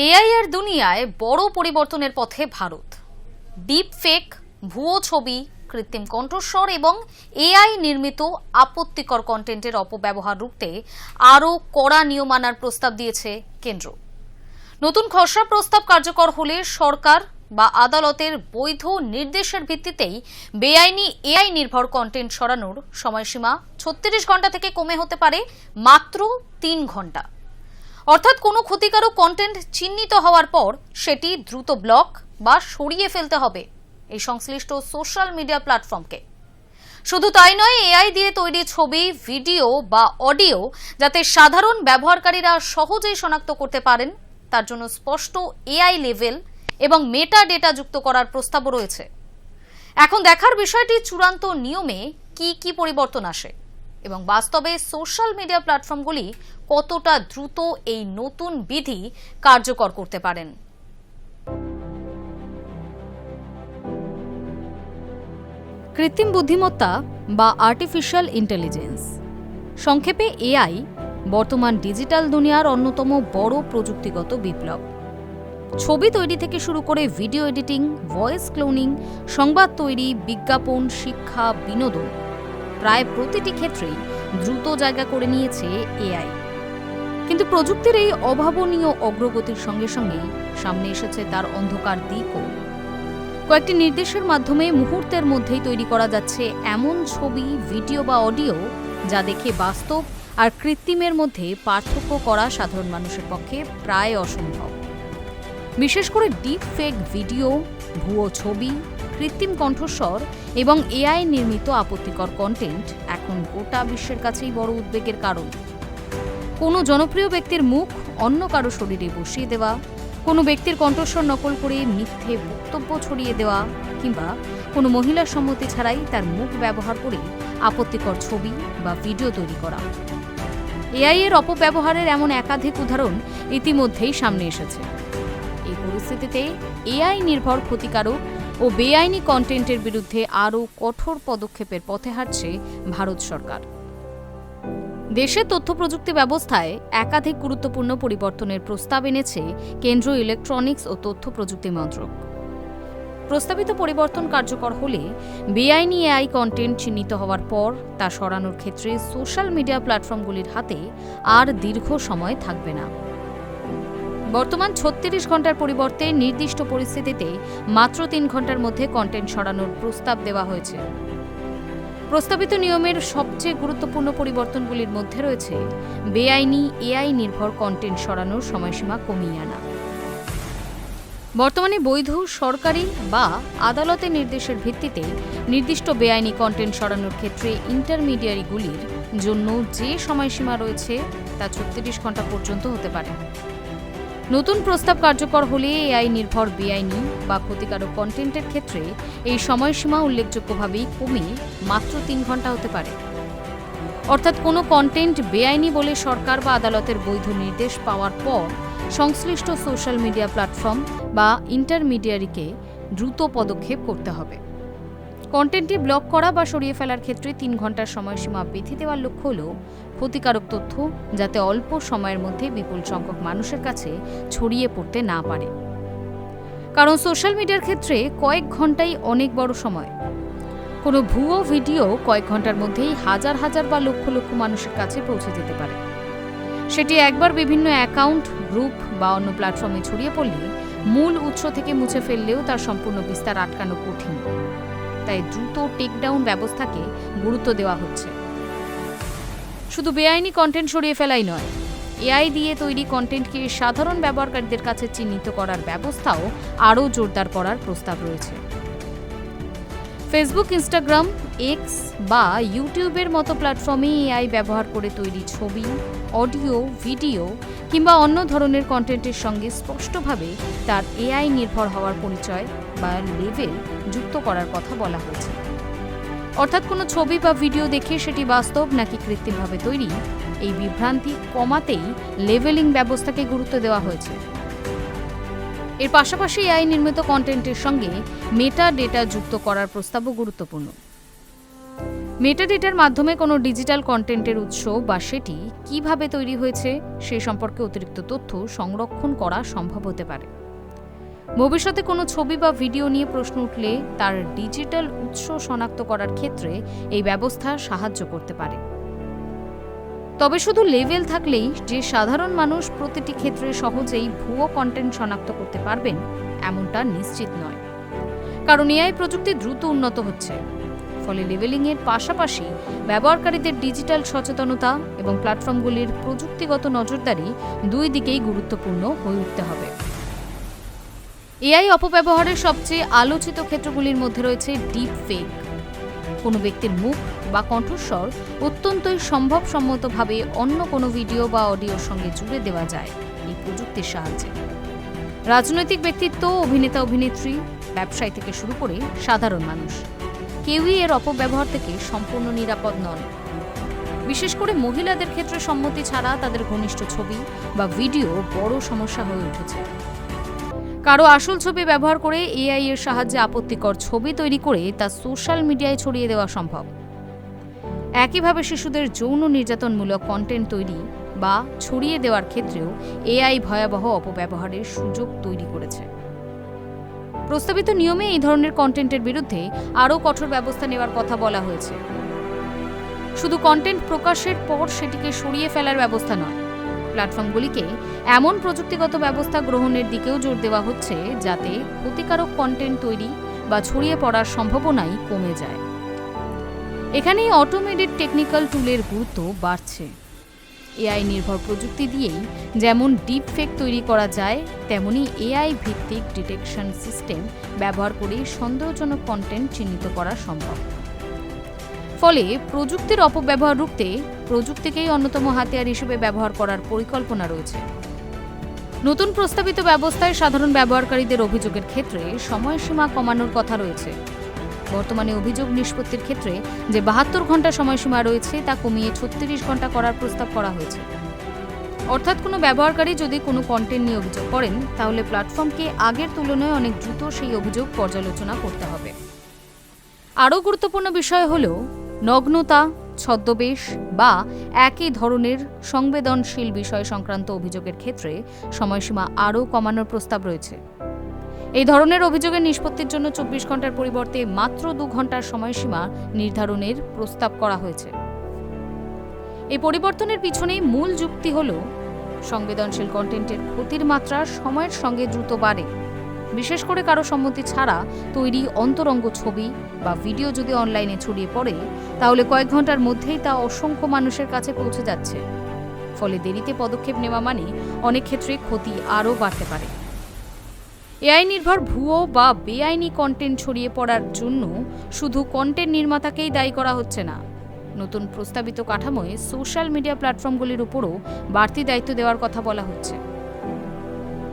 AI এর দুনিয়ায় বড় পরিবর্তনের পথে ভারত। ডিপ ফেক, ভুয়ো ছবি, কৃত্রিম কণ্ঠস্বর এবং এআই নির্মিত আপত্তিকর কন্টেন্টের অপব্যবহার রুখতে আরও কড়া নিয়ম আনার প্রস্তাব দিয়েছে কেন্দ্র। নতুন খসড়া প্রস্তাব কার্যকর হলে সরকার বা আদালতের বৈধ নির্দেশের ভিত্তিতেই বেআইনি এআই নির্ভর কন্টেন্ট সরানোর সময়সীমা 36 ঘন্টা থেকে কমে হতে পারে মাত্র 3 ঘন্টা। অর্থাৎ কোনো ক্ষতিকারক কন্টেন্ট চিহ্নিত হওয়ার পর সেটি দ্রুত ব্লক বা সরিয়ে ফেলতে হবে এই সংশ্লিষ্ট সোশ্যাল মিডিয়া প্ল্যাটফর্মকে। শুধু তাই নয়, এআই দিয়ে তৈরি ছবি, ভিডিও বা অডিও যাতে সাধারণ ব্যবহারকারীরা সহজেই শনাক্ত করতে পারেন তার জন্য স্পষ্ট এআই লেভেল এবং মেটা ডেটা যুক্ত করার প্রস্তাবও রয়েছে। এখন দেখার বিষয়টি চূড়ান্ত নিয়মে কি পরিবর্তন আসে এবং বাস্তবে সোশ্যাল মিডিয়া প্ল্যাটফর্মগুলি কতটা দ্রুত এই নতুন বিধি কার্যকর করতে পারেন। কৃত্রিম বুদ্ধিমত্তা বা আর্টিফিশিয়াল ইন্টেলিজেন্স, সংক্ষেপে এআই, বর্তমান ডিজিটাল দুনিয়ার অন্যতম বড় প্রযুক্তিগত বিপ্লব। ছবি তৈরি থেকে শুরু করে ভিডিও এডিটিং, ভয়েস ক্লোনিং, সংবাদ তৈরি, বিজ্ঞাপন, শিক্ষা, বিনোদন, প্রায় প্রতিটি ক্ষেত্রেই দ্রুত জায়গা করে নিয়েছে এআই। কিন্তু প্রযুক্তির এই অভাবনীয় অগ্রগতির সঙ্গে সঙ্গেই সামনে এসেছে তার অন্ধকার দিকও। কয়েকটি নির্দেশের মাধ্যমে মুহূর্তের মধ্যেই তৈরি করা যাচ্ছে এমন ছবি, ভিডিও বা অডিও যা দেখে বাস্তব আর কৃত্রিমের মধ্যে পার্থক্য করা সাধারণ মানুষের পক্ষে প্রায় অসম্ভব। বিশেষ করে ডিপ ফেক ভিডিও, ভুয়ো ছবি, কৃত্রিম কণ্ঠস্বর এবং এআই নির্মিত আপত্তিকর কন্টেন্ট এখন গোটা বিশ্বের কাছেই বড় উদ্বেগের কারণ। কোনো জনপ্রিয় ব্যক্তির মুখ অন্য কারো শরীরে বসিয়ে দেওয়া, কোনো ব্যক্তির কণ্ঠস্বর নকল করে মিথ্যে বক্তব্য ছড়িয়ে দেওয়া কিংবা কোনো মহিলার সম্মতি ছাড়াই তার মুখ ব্যবহার করে আপত্তিকর ছবি বা ভিডিও তৈরি করা। এআই এর অপব্যবহারের এমন একাধিক উদাহরণ ইতিমধ্যেই সামনে এসেছে। এই পরিস্থিতিতে এআই নির্ভর ক্ষতিকারক ও বেআইনি কন্টেন্টের বিরুদ্ধে আরও কঠোর পদক্ষেপের পথে হাঁটছে ভারত সরকার। দেশের তথ্য প্রযুক্তি ব্যবস্থায় একাধিক গুরুত্বপূর্ণ পরিবর্তনের প্রস্তাব এনেছে কেন্দ্রীয় ইলেকট্রনিক্স ও তথ্য প্রযুক্তি মন্ত্রক। প্রস্তাবিত পরিবর্তন কার্যকর হলে বেআইনি এআই কন্টেন্ট চিহ্নিত হওয়ার পর তা সরানোর ক্ষেত্রে সোশ্যাল মিডিয়া প্ল্যাটফর্মগুলির হাতে আর দীর্ঘ সময় থাকবে না। বর্তমান 36 ঘন্টার পরিবর্তে নির্দিষ্ট পরিস্থিতিতে মাত্র 3 ঘন্টার মধ্যে কন্টেন্ট সরানোর প্রস্তাব দেওয়া হয়েছে। প্রস্তাবিত নিয়মের সবচেয়ে গুরুত্বপূর্ণ পরিবর্তনগুলির মধ্যে রয়েছে বেআইনি এআই নির্ভর কন্টেন্ট সরানোর সময়সীমা কমিয়ে আনা। বর্তমানে বৈধ সরকারি বা আদালতের নির্দেশের ভিত্তিতে নির্দিষ্ট বেআইনি কন্টেন্ট সরানোর ক্ষেত্রে ইন্টারমিডিয়ারিগুলির জন্য যে সময়সীমা রয়েছে তা 36 ঘন্টা পর্যন্ত হতে পারে। নতুন প্রস্তাব কার্যকর হলে এআই নির্ভর বেআইনি বা ক্ষতিকারক কন্টেন্টের ক্ষেত্রে এই সময়সীমা উল্লেখযোগ্যভাবেই কমে মাত্র 3 ঘন্টা হতে পারে। অর্থাৎ কোনো কন্টেন্ট বেআইনি বলে সরকার বা আদালতের বৈধ নির্দেশ পাওয়ার পর সংশ্লিষ্ট সোশ্যাল মিডিয়া প্ল্যাটফর্ম বা ইন্টারমিডিয়ারিকে দ্রুত পদক্ষেপ করতে হবে। কন্টেন্টটি ব্লক করা বা সরিয়ে ফেলার ক্ষেত্রে 3 ঘন্টার সময়সীমা বেঁধে দেওয়ার লক্ষ্য হল ক্ষতিকারক তথ্য যাতে অল্প সময়ের মধ্যে বিপুল সংখ্যক মানুষের কাছে ছড়িয়ে পড়তে না পারে। কারণ সোশ্যাল মিডিয়ার ক্ষেত্রে কয়েক ঘন্টাই অনেক বড় সময়। কোনো ভুয়ো ভিডিও কয়েক ঘন্টার মধ্যেই হাজার হাজার বা লক্ষ লক্ষ মানুষের কাছে পৌঁছে যেতে পারে। সেটি একবার বিভিন্ন অ্যাকাউন্ট, গ্রুপ বা অন্য প্ল্যাটফর্মে ছড়িয়ে পড়লে মূল উৎস থেকে মুছে ফেললেও তার সম্পূর্ণ বিস্তার আটকানো কঠিন। তাই দ্রুত টেকডাউন ব্যবস্থাকে গুরুত্ব দেওয়া হচ্ছে। শুধু বেআইনি কন্টেন্ট সরিয়ে ফেলাই নয়, এআই দিয়ে তৈরি কন্টেন্টকে সাধারণ ব্যবহারকারীদের কাছে চিহ্নিত করার ব্যবস্থাও আরও জোরদার করার প্রস্তাব রয়েছে। ফেসবুক, ইনস্টাগ্রাম, এক্স বা ইউটিউবের মতো প্ল্যাটফর্মে এআই ব্যবহার করে তৈরি ছবি, অডিও, ভিডিও কিংবা অন্য ধরনের কন্টেন্টের সঙ্গে স্পষ্টভাবে তার এআই নির্ভর হওয়ার পরিচয় বা লেভেল যুক্ত করার কথা বলা হয়েছে। অর্থাৎ কোনো ছবি বা ভিডিও দেখে সেটি বাস্তব নাকি কৃত্রিমভাবে তৈরি, এই বিভ্রান্তি কমাতেই লেভেলিং ব্যবস্থাকে গুরুত্ব দেওয়া হয়েছে। এর পাশাপাশি এআই নির্মিত কন্টেন্টের সঙ্গে মেটা ডেটা যুক্ত করার প্রস্তাবও গুরুত্বপূর্ণ। মেটাডেটার মাধ্যমে কোনো ডিজিটাল কন্টেন্টের উৎস বা সেটি কিভাবে তৈরি হয়েছে সে সম্পর্কে অতিরিক্ত তথ্য সংরক্ষণ করা সম্ভব হতে পারে। ভবিষ্যতে কোনো ছবি বা ভিডিও নিয়ে প্রশ্ন উঠলে তার ডিজিটাল উৎস শনাক্ত করার ক্ষেত্রে এই ব্যবস্থা সাহায্য করতে পারে। তবে শুধু লেভেল থাকলেই যে সাধারণ মানুষ প্রতিটি ক্ষেত্রে সহজেই ভুয়ো কন্টেন্ট শনাক্ত করতে পারবেন এমনটা নিশ্চিত নয়, কারণ এআই প্রযুক্তি দ্রুত উন্নত হচ্ছে। ফলে লেভেলিংয়ের পাশাপাশি ব্যবহারকারীদের ডিজিটাল সচেতনতা এবং প্ল্যাটফর্মগুলির প্রযুক্তিগত নজরদারি দুই দিকেই গুরুত্বপূর্ণ হয়ে উঠতে হবে। এআই অপব্যবহারের সবচেয়ে আলোচিত ক্ষেত্রগুলির মধ্যে রয়েছে ডিপ ফেক। কোনো ব্যক্তির মুখ বা কণ্ঠস্বর অত্যন্তই সম্ভবসম্মতভাবে অন্য কোনো ভিডিও বা অডিওর সঙ্গে জুড়ে দেওয়া যায় এই প্রযুক্তির সাহায্যে। রাজনৈতিক ব্যক্তিত্ব, অভিনেতা অভিনেত্রী, ব্যবসায়ী থেকে শুরু করে সাধারণ মানুষ কেউই এর অপব্যবহার থেকে সম্পূর্ণ নিরাপদ নন। বিশেষ করে মহিলাদের ক্ষেত্রে সম্মতি ছাড়া তাদের ঘনিষ্ঠ ছবি বা ভিডিও বড় সমস্যা হয়ে উঠেছে। কারো আসল ছবি ব্যবহার করে এআই এর সাহায্যে আপত্তিকর ছবি তৈরি করে তা সোশ্যাল মিডিয়ায় ছড়িয়ে দেওয়া সম্ভব। একইভাবে শিশুদের যৌন নির্যাতনমূলক কন্টেন্ট তৈরি বা ছড়িয়ে দেওয়ার ক্ষেত্রেও এআই ভয়াবহ অপব্যবহারের সুযোগ তৈরি করেছে। প্রস্তাবিত নিয়মে এই ধরনের কন্টেন্টের বিরুদ্ধে আরও কঠোর ব্যবস্থা নেওয়ার কথা বলা হয়েছে। শুধু কন্টেন্ট প্রকাশের পর সেটিকে সরিয়ে ফেলার ব্যবস্থা নয়, প্ল্যাটফর্মগুলিকে এমন প্রযুক্তিগত ব্যবস্থা গ্রহণের দিকেও জোর দেওয়া হচ্ছে যাতে ক্ষতিকারক কন্টেন্ট তৈরি বা ছড়িয়ে পড়ার সম্ভাবনাই কমে যায়। এখানেই অটোমেটেড টেকনিক্যাল টুলের গুরুত্ব বাড়ছে। এআই নির্ভর প্রযুক্তি দিয়েই যেমন ডিপ ফেক তৈরি করা যায়, তেমনি এআই ভিত্তিক ডিটেকশন সিস্টেম ব্যবহার করে সন্দেহজনক কন্টেন্ট চিহ্নিত করা সম্ভব। ফলে প্রযুক্তির অপব্যবহার রুখতে প্রযুক্তিকেই অন্যতম হাতিয়ার হিসেবে ব্যবহার করার পরিকল্পনা রয়েছে। নতুন প্রস্তাবিত ব্যবস্থায় সাধারণ ব্যবহারকারীদের অভিযোগের ক্ষেত্রে সময়সীমা কমানোর কথা রয়েছে। বর্তমানে অভিযোগ নিষ্পত্তির ক্ষেত্রে যে 72 ঘন্টা সময়সীমা রয়েছে তা কমিয়ে 36 ঘন্টা করার প্রস্তাব করা হয়েছে। অর্থাৎ কোনো ব্যবহারকারী যদি কোনো কন্টেন্ট নিয়ে অভিযোগ করেন, তাহলে প্ল্যাটফর্মকে আগের তুলনায় অনেক দ্রুত সেই অভিযোগ পর্যালোচনা করতে হবে। আরও গুরুত্বপূর্ণ বিষয় হল নগ্নতা, ছদ্মবেশ বা একই ধরনের সংবেদনশীল বিষয় সংক্রান্ত অভিযোগের ক্ষেত্রে সময়সীমা আরও কমানোর প্রস্তাব রয়েছে। এই ধরনের অভিযোগের নিষ্পত্তির জন্য 24 ঘন্টার পরিবর্তে মাত্র 2 ঘন্টার সময়সীমা নির্ধারণের প্রস্তাব করা হয়েছে। এই পরিবর্তনের পিছনেই মূল যুক্তি হল সংবেদনশীল কন্টেন্টের ক্ষতির মাত্রা সময়ের সঙ্গে দ্রুত বাড়ে। বিশেষ করে কারো সম্মতি ছাড়া তৈরি অন্তরঙ্গ ছবি বা ভিডিও যদি অনলাইনে ছড়িয়ে পড়ে, তাহলে কয়েক ঘন্টার মধ্যেই তা অসংখ্য মানুষের কাছে পৌঁছে যাচ্ছে। ফলে দেরিতে পদক্ষেপ নেওয়া মানে অনেক ক্ষেত্রে ক্ষতি আরও বাড়তে পারে। এআই নির্ভর ভুয়ো বা বেআইনি কন্টেন্ট ছড়িয়ে পড়ার জন্য শুধু কন্টেন্ট নির্মাতাকেই দায়ী করা হচ্ছে না। নতুন প্রস্তাবিত কাঠামোয় সোশ্যাল মিডিয়া প্ল্যাটফর্মগুলির উপরও বাড়তি দায়িত্ব দেওয়ার কথা বলা হচ্ছে।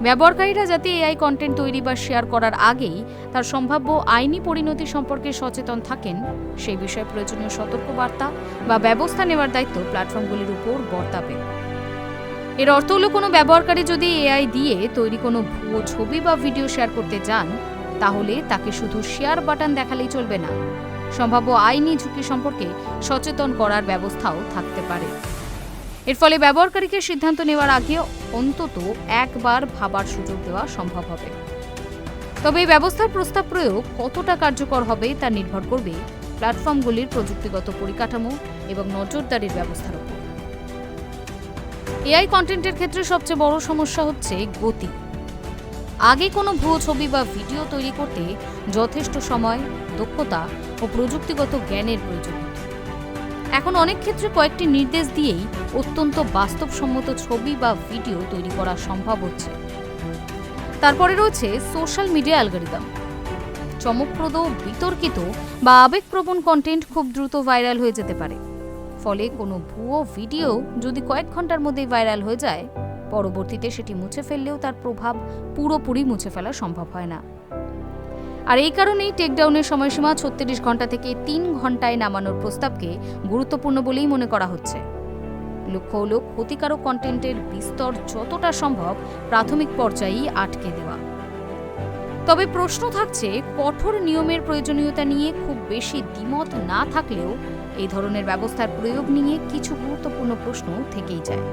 ব্যবহারকারীরা যাতে এআই কন্টেন্ট তৈরি বা শেয়ার করার আগেই তার সম্ভাব্য আইনি পরিণতি সম্পর্কে সচেতন থাকেন, সেই বিষয়ে প্রয়োজনীয় সতর্কবার্তা বা ব্যবস্থা নেওয়ার দায়িত্ব প্ল্যাটফর্মগুলির উপর বর্তাবে। এর অর্থ হলো কোনো ব্যবহারকারী যদি এআই দিয়ে তৈরি কোনো ভুয়ো ছবি বা ভিডিও শেয়ার করতে যান, তাহলে তাকে শুধু শেয়ার বাটন দেখালেই চলবে না, সম্ভাব্য আইনি ঝুঁকি সম্পর্কে সচেতন করার ব্যবস্থাও থাকতে পারে। এর ফলে ব্যবহারকারীকে সিদ্ধান্ত নেওয়ার আগে অন্তত একবার ভাবার সুযোগ দেওয়া সম্ভব হবে। তবে এই ব্যবস্থার প্রস্তাব প্রয়োগ কতটা কার্যকর হবে তা নির্ভর করবে প্ল্যাটফর্মগুলির প্রযুক্তিগত পরিকাঠামো এবং নজরদারির ব্যবস্থার উপর। এআই কন্টেন্টের ক্ষেত্রে সবচেয়ে বড় সমস্যা হচ্ছে গতি। আগে কোনো ভুয়ো ছবি বা ভিডিও তৈরি করতে যথেষ্ট সময়, দক্ষতা ও প্রযুক্তিগত জ্ঞানের প্রয়োজন হতো। এখন অনেক ক্ষেত্রে কয়েকটি নির্দেশ দিয়েই অত্যন্ত বাস্তবসম্মত ছবি বা ভিডিও তৈরি করা সম্ভব হচ্ছে। তারপরে রয়েছে সোশ্যাল মিডিয়া অ্যালগরিদম। চমকপ্রদ, বিতর্কিত বা আবেগপ্রবণ কন্টেন্ট খুব দ্রুত ভাইরাল হয়ে যেতে পারে। ফলে কোনো ভুয়ো ভিডিও যদি কয়েক ঘন্টার মধ্যেই ভাইরাল হয়ে যায়, পরবর্তীতে সেটি মুছে ফেললেও তার প্রভাব পুরোপুরি মুছে ফেলা সম্ভব হয় না। আর এই কারণেই টেকডাউনের সময়সীমা 36 ঘন্টা থেকে 3 ঘন্টায় নামানোর প্রস্তাবকে গুরুত্বপূর্ণ বলেই মনে করা হচ্ছে। লক্ষ্য হল ক্ষতিকারক কন্টেন্টের বিস্তর যতটা সম্ভব প্রাথমিক পর্যায়েই আটকে দেওয়া। তবে প্রশ্ন থাকছে, কঠোর নিয়মের প্রয়োজনীয়তা নিয়ে খুব বেশি দ্বিমত না থাকলেও এই ধরনের ব্যবস্থার প্রয়োগ নিয়ে কিছু গুরুত্বপূর্ণ প্রশ্ন থেকেই যায়।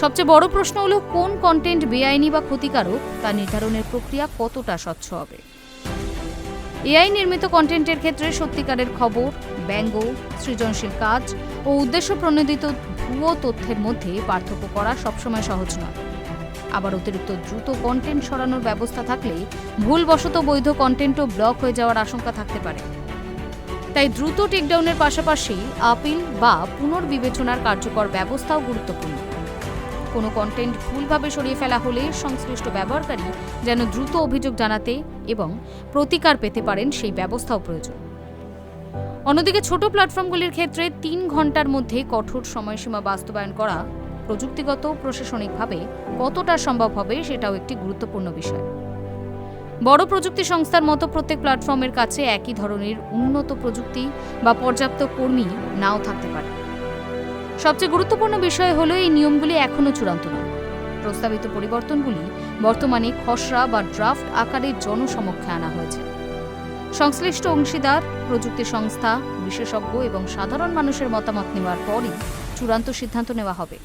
সবচেয়ে বড় প্রশ্ন হলো, কোন কন্টেন্ট বেআইনি বা ক্ষতিকারক তা নির্ধারণের প্রক্রিয়া কতটা স্বচ্ছ হবে। এআই নির্মিত কন্টেন্টের ক্ষেত্রে সত্যিকারের খবর, ব্যঙ্গ, সৃজনশীল কাজ ও উদ্দেশ্য প্রণোদিত ভুয়ো তথ্যের মধ্যে পার্থক্য করা সবসময় সহজ নয়। আবার অতিরিক্ত দ্রুত কন্টেন্ট সরানোর ব্যবস্থা থাকলে ভুলবশত বৈধ কন্টেন্টও ব্লক হয়ে যাওয়ার আশঙ্কা থাকতে পারে। তাই দ্রুত টেকডাউনের পাশাপাশি আপিল বা পুনর্বিবেচনার কার্যকর ব্যবস্থাও গুরুত্বপূর্ণ। কোনো কন্টেন্ট ভুলভাবে সরিয়ে ফেলা হলে সংশ্লিষ্ট ব্যবহারকারী যেন দ্রুত অভিযোগ জানাতে এবং প্রতিকার পেতে পারেন সেই ব্যবস্থাও প্রয়োজন। অন্যদিকে ছোট প্ল্যাটফর্মগুলির ক্ষেত্রে 3 ঘন্টার মধ্যে কঠোর সময়সীমা বাস্তবায়ন করা প্রযুক্তিগত প্রশাসনিকভাবে কতটা সম্ভব হবে সেটাও একটি গুরুত্বপূর্ণ বিষয়। বড় প্রযুক্তি সংস্থার মতো প্রত্যেক প্ল্যাটফর্মের কাছে একই ধরনের উন্নত প্রযুক্তি বা পর্যাপ্ত কর্মী নাও থাকতে পারে। সবচেয়ে গুরুত্বপূর্ণ বিষয় হলো, এই নিয়মগুলি এখনও চূড়ান্ত নয়। প্রস্তাবিত পরিবর্তনগুলি বর্তমানে খসড়া বা ড্রাফট আকারে জনসমক্ষে আনা হয়েছে। সংশ্লিষ্ট অংশীদার, প্রযুক্তি সংস্থা, বিশেষজ্ঞ এবং সাধারণ মানুষের মতামত নেওয়ার পরই চূড়ান্ত সিদ্ধান্ত নেওয়া হবে।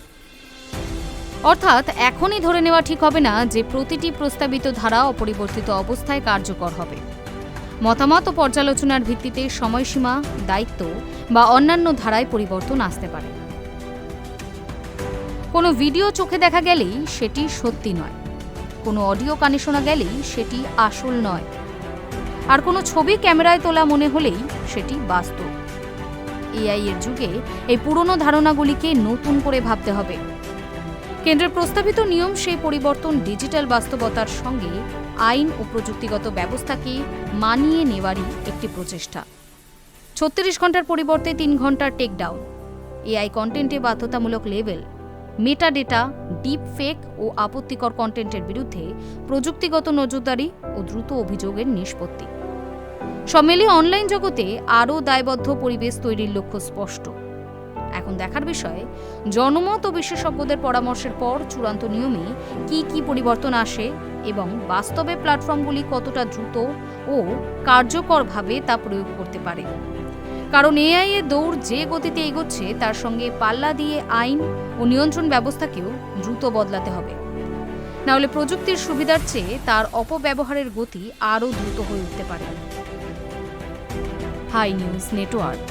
অর্থাৎ এখনই ধরে নেওয়া ঠিক হবে না যে প্রতিটি প্রস্তাবিত ধারা অপরিবর্তিত অবস্থায় কার্যকর হবে। মতামত ও পর্যালোচনার ভিত্তিতে সময়সীমা, দায়িত্ব বা অন্যান্য ধারায় পরিবর্তন আসতে পারে। কোনো ভিডিও চোখে দেখা গেলেই সেটি সত্যি নয়, কোনো অডিও কানে শোনা গেলেই সেটি আসল নয়, আর কোনো ছবি ক্যামেরায় তোলা মনে হলেই সেটি বাস্তব। এআই এর যুগে এই পুরনো ধারণাগুলিকে নতুন করে ভাবতে হবে। কেন্দ্রের প্রস্তাবিত নিয়ম সেই পরিবর্তন ডিজিটাল বাস্তবতার সঙ্গে আইন ও প্রযুক্তিগত ব্যবস্থাকে মানিয়ে নেওয়ারই একটি প্রচেষ্টা। 36 ঘন্টার পরিবর্তে 3 ঘন্টার টেকডাউন, এআই কন্টেন্টে বাধ্যতামূলক লেবেল, মেটাডেটা, ডিপ ফেক ও আপত্তিকর কন্টেন্টের বিরুদ্ধে প্রযুক্তিগত নজরদারি ও দ্রুত অভিযোগের নিষ্পত্তি। সব মিলিয়ে অনলাইন জগতে আরও দায়বদ্ধ পরিবেশ তৈরির লক্ষ্য স্পষ্ট। এখন দেখার বিষয়, জনমত ও বিশেষজ্ঞদের পরামর্শের পর চূড়ান্ত নিয়মে কি পরিবর্তন আসে এবং বাস্তবে প্ল্যাটফর্মগুলি কতটা দ্রুত ও কার্যকরভাবে তা প্রয়োগ করতে পারে। কারণ এআই এর দৌড় যে গতিতে এগোচ্ছে তার সঙ্গে পাল্লা দিয়ে আইন ও নিয়ন্ত্রণ ব্যবস্থাকেও দ্রুত বদলাতে হবে। নাহলে প্রযুক্তির সুবিধার চেয়ে তার অপব্যবহারের গতি আরও দ্রুত হয়ে উঠতে পারে। Hi news network.